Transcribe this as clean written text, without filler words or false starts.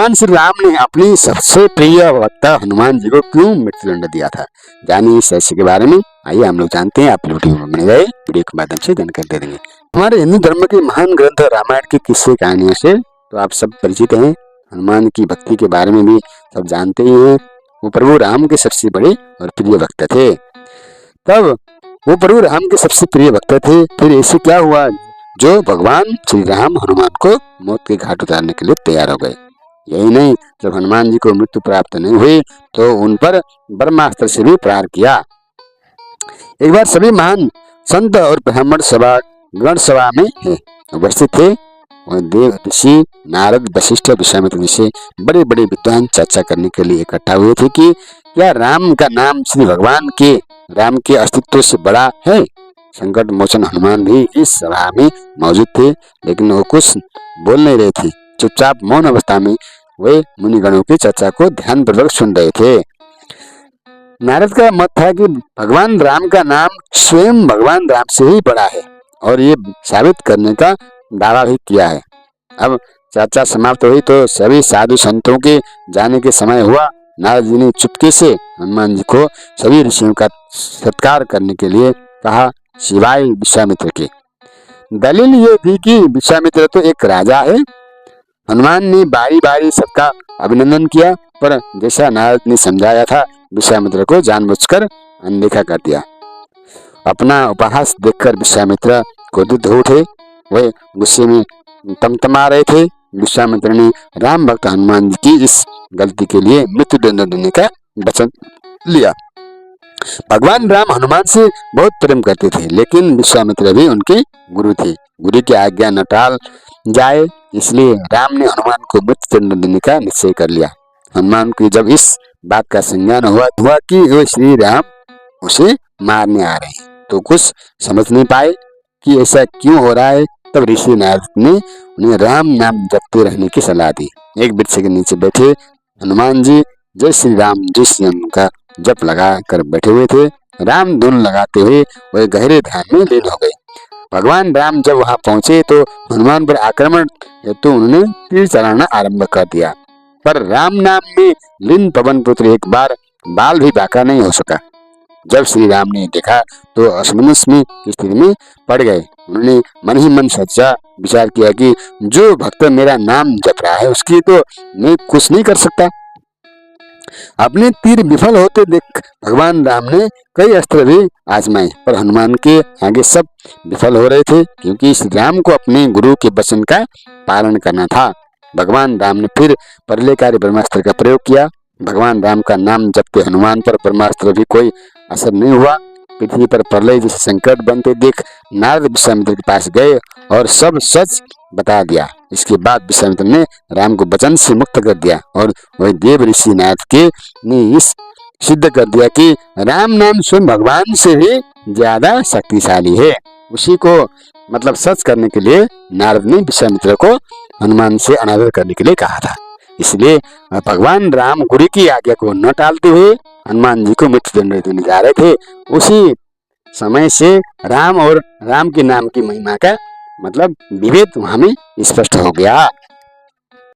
भगवान श्री राम ने अपनी सबसे प्रिय भक्त हनुमान जी को क्यों मृत्युदंड दिया था? जानिए इस रहस्य के बारे में। आइए हम लोग जानते हैं। आप वीडियो में बने रहे, वीडियो के माध्यम से जानकारी दे देंगे। हमारे हिंदू धर्म के महान ग्रंथ रामायण के किस्से कहानियों से तो आप सब परिचित हैं। हनुमान की भक्ति के बारे में भी सब जानते ही हैं। वो प्रभु राम के सबसे बड़े और प्रिय भक्त थे। तब वो प्रभु राम के सबसे प्रिय भक्त थे। फिर ऐसे क्या हुआ जो भगवान श्री राम हनुमान को मौत के घाट उतारने के लिए तैयार हो गए। यही नहीं, जब हनुमान जी को मृत्यु प्राप्त नहीं हुई तो उन पर ब्रह्मास्त्र से भी प्रहार किया। एक बार सभी महान संत और ब्राह्मण सभा गण सभा में उपस्थित थे। देव ऋषि नारद वशिष्ठ विश्वामित्र जैसे बड़े बड़े विद्वान चर्चा करने के लिए इकट्ठा हुए थे कि क्या राम का नाम श्री भगवान के राम के अस्तित्व से बड़ा है। संकट मोचन हनुमान भी इस सभा में मौजूद थे, लेकिन वो कुछ बोल नहीं रहे थे। चुपचाप मौन अवस्था में वे मुनिगणों की चर्चा को ध्यानपूर्वक सुन रहे थे। नारद का मत था कि भगवान राम का नाम स्वयं भगवान राम से ही बड़ा है और ये साबित करने का दावा भी किया है। अब चर्चा समाप्त हुई तो सभी साधु संतों के जाने के समय हुआ। नारद जी ने चुपके से हनुमान जी को सभी ऋषियों का सत्कार करने के लिए कहा, सिवाय विश्वामित्र के। दलील ये थी कि विश्वामित्र तो एक राजा है। हनुमान ने बारी बारी सबका अभिनंदन किया, पर जैसा नारद ने समझाया था विश्वामित्र को जानबूझकर अनदेखा कर दिया। अपना उपहास देखकर विश्वामित्र क्रोधित हो उठे। वे गुस्से में तमतमा रहे थे। विश्वामित्र ने राम भक्त हनुमान जी की इस गलती के लिए मृत्युदंड देने का वचन लिया। भगवान राम हनुमान से बहुत प्रेम करते थे, लेकिन विश्वामित्र भी उनके गुरु थे। गुरु की आज्ञा न टाल जाए, इसलिए राम ने हनुमान को मृत्युदंड देने का निश्चय कर लिया। हनुमान को जब इस बात का संज्ञान हुआ कि वे श्री राम उसे मारने आ रहे हैं, तो कुछ समझ नहीं पाए कि ऐसा क्यों हो रहा है। तब ऋषि नारद ने उन्हें राम नाम जपते रहने की सलाह दी। एक वृक्ष के नीचे बैठे हनुमान जी जय श्री राम का जप लगा कर बैठे हुए थे। राम धुन लगाते हुए वह गहरे ध्यान में लीन हो गए। भगवान राम जब वहां पहुंचे तो हनुमान पर आक्रमण हेतु उन्होंने तीर चलाना आरंभ कर दिया, पर राम नाम में लीन पवन पुत्र एक बार बाल भी बांका नहीं हो सका। जब श्री राम ने देखा तो असमंजस में स्थिति में पड़ गए। उन्होंने मन ही मन सोचा विचार किया कि जो भक्त मेरा नाम जप रहा है उसकी तो मैं कुछ नहीं कर सकता। अपने तीर विफल होते देख भगवान राम ने कई अस्त्र भी आजमाए, पर हनुमान के आगे सब विफल हो रहे थे, क्योंकि श्री राम को अपने गुरु के वचन का पालन करना था। भगवान राम ने फिर प्रलयकारी ब्रह्मास्त्र का प्रयोग किया। भगवान राम का नाम जपते हनुमान पर ब्रह्मास्त्र भी कोई असर नहीं हुआ। पृथ्वी पर प्रलय जैसे संकट बनते देख नारद विश्वामित्र के पास गए और सब सच बता दिया। इसके बाद विश्वामित्र ने राम को वचन से मुक्त कर दिया और वही देव ऋषि नारद ने इस सिद्ध कर दिया कि राम नाम स्वयं भगवान से भी ज्यादा शक्तिशाली है। उसी को मतलब सच करने के लिए नारद ने विश्वामित्र को हनुमान से अनादर करने के लिए कहा था। इसलिए भगवान राम गुरु की आज्ञा को न टालते हुए हनुमान जी को मृत्युदंड देने जा रहे थे। उसी समय से राम और राम के नाम की महिमा का मतलब विभेद वहां में स्पष्ट हो गया।